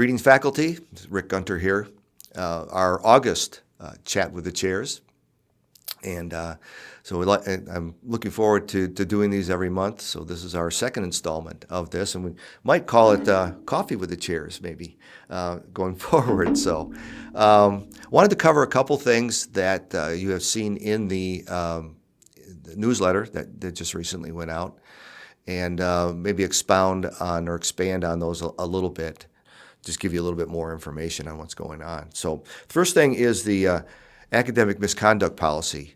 Greetings, faculty. Rick Gunter here. Our August chat with the chairs. And I'm looking forward to doing these every month. So this is our second installment of this, and we might call it Coffee with the Chairs, maybe, going forward. So wanted to cover a couple things that you have seen in the newsletter that just recently went out, and maybe expound on or expand on those a little bit, just give you a little bit more information on what's going on. So first thing is the academic misconduct policy.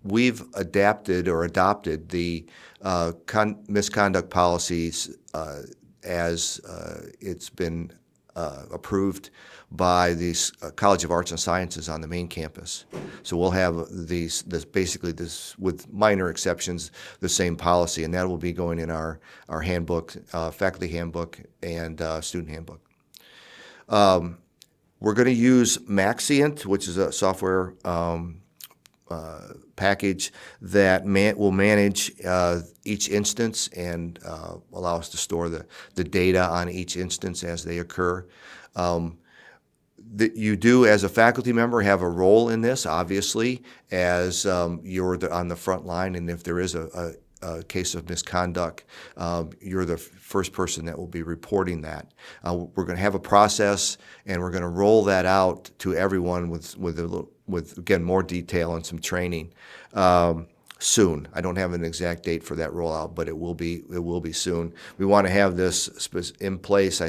We've adopted the misconduct policies as it's been approved by the College of Arts and Sciences on the main campus. So we'll have this with minor exceptions, the same policy, and that will be going in our handbook, faculty handbook, and student handbook. We're going to use Maxient, which is a software package that will manage each instance and allow us to store the data on each instance as they occur. That you do, as a faculty member, have a role in this, obviously, as you're on the front line, and if there is a case of misconduct, you're the first person that will be reporting that. We're going to have a process, and we're going to roll that out to everyone with again, more detail and some training soon. I don't have an exact date for that rollout, but it will be soon. We want to have this in place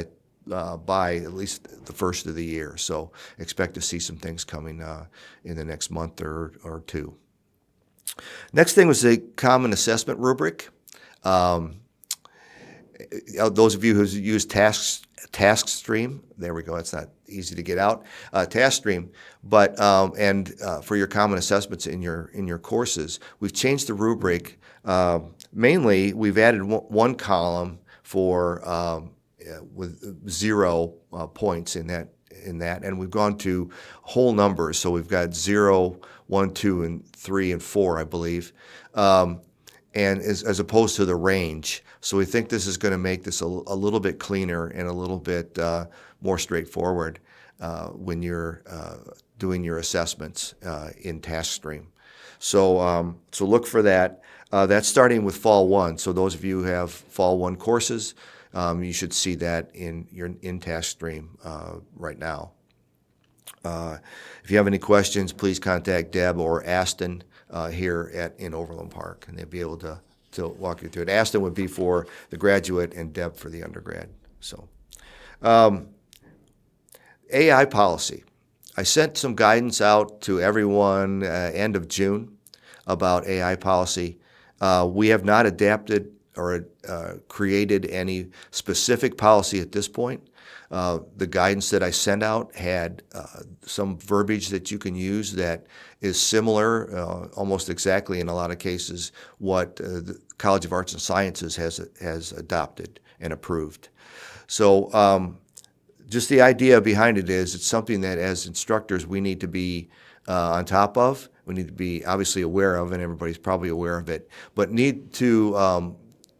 by at least the first of the year. So expect to see some things coming in the next month or two. Next thing was the common assessment rubric. Those of you who use TaskStream, there we go. It's not easy to get out. TaskStream, but for your common assessments in your courses, we've changed the rubric. Mainly, we've added one column for with 0 points in that, and we've gone to whole numbers. So we've got 0, 1, 2, and 3, and 4, I believe, and as opposed to the range. So we think this is going to make this a little bit cleaner and a little bit more straightforward when you're doing your assessments in TaskStream. So look for that. That's starting with Fall 1. So those of you who have Fall 1 courses, you should see that in TaskStream right now. If you have any questions, please contact Deb or Aston here in Overland Park, and they'll be able to walk you through it. Aston would be for the graduate and Deb for the undergrad. So, AI policy. I sent some guidance out to everyone end of June about AI policy. We have not adapted or created any specific policy at this point. The guidance that I sent out had some verbiage that you can use that is similar, almost exactly in a lot of cases, what the College of Arts and Sciences has adopted and approved. So just the idea behind it is it's something that as instructors we need to be on top of. We need to be obviously aware of, and everybody's probably aware of it, but need to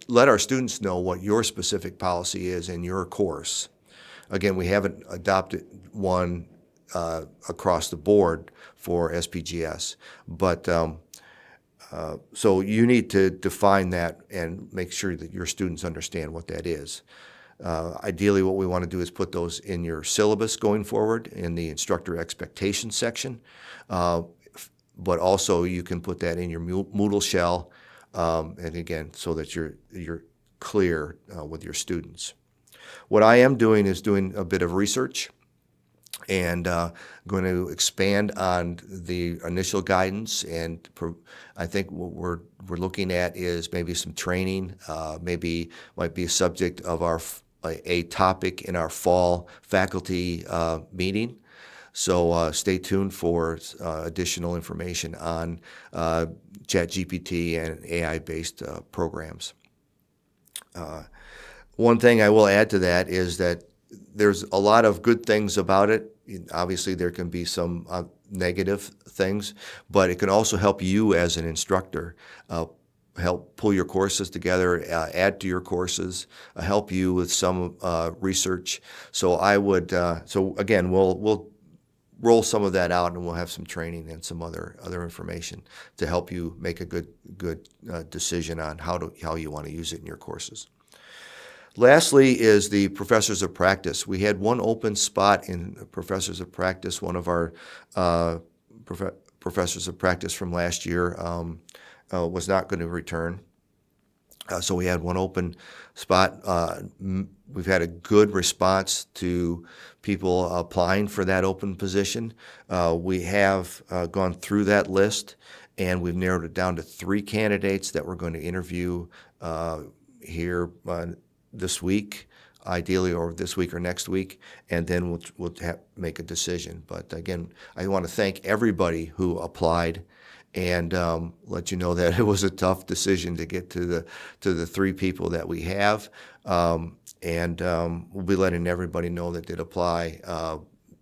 let our students know what your specific policy is in your course. Again, we haven't adopted one across the board for SPGS, but so you need to define that and make sure that your students understand what that is. Ideally, what we want to do is put those in your syllabus going forward in the instructor expectations section, but also you can put that in your Moodle shell, and again, so that you're clear with your students. What I am doing is doing a bit of research and going to expand on the initial guidance, and I think what we're looking at is maybe some training, maybe might be a subject of a topic in our fall faculty meeting. So stay tuned for additional information on ChatGPT and AI-based programs. One thing I will add to that is that there's a lot of good things about it. Obviously, there can be some negative things, but it can also help you as an instructor help pull your courses together, add to your courses, help you with some research. So I would. So again, we'll roll some of that out, and we'll have some training and some other information to help you make a good decision on how you want to use it in your courses. Lastly is the Professors of Practice. We had one open spot in Professors of Practice. One of our Professors of Practice from last year was not going to return. So we had one open spot. We've had a good response to people applying for that open position. We have gone through that list, and we've narrowed it down to 3 candidates that we're going to interview here this week, ideally, or this week or next week, and then we'll make a decision. But again, I want to thank everybody who applied, and let you know that it was a tough decision to get to the 3 people that we have, and we'll be letting everybody know that did apply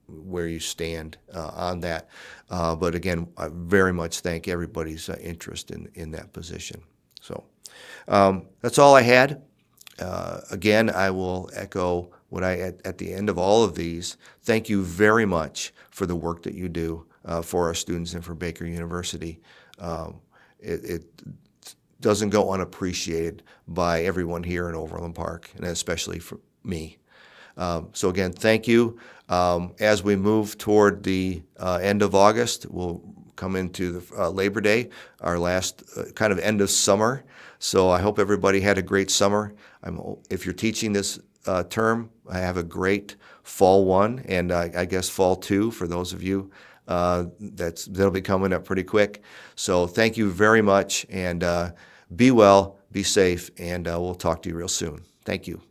where you stand on that. But again, I very much thank everybody's interest in that position. So that's all I had. Again, I will echo what at the end of all of these. Thank you very much for the work that you do for our students and for Baker University. It doesn't go unappreciated by everyone here in Overland Park, and especially for me. So again, thank you. As we move toward the end of August, we'll come into the Labor Day, our last kind of end of summer. So I hope everybody had a great summer. If you're teaching this term, I have a great fall 1 and I guess fall 2 for those of you. That'll be coming up pretty quick. So thank you very much, and be well, be safe, and we'll talk to you real soon. Thank you.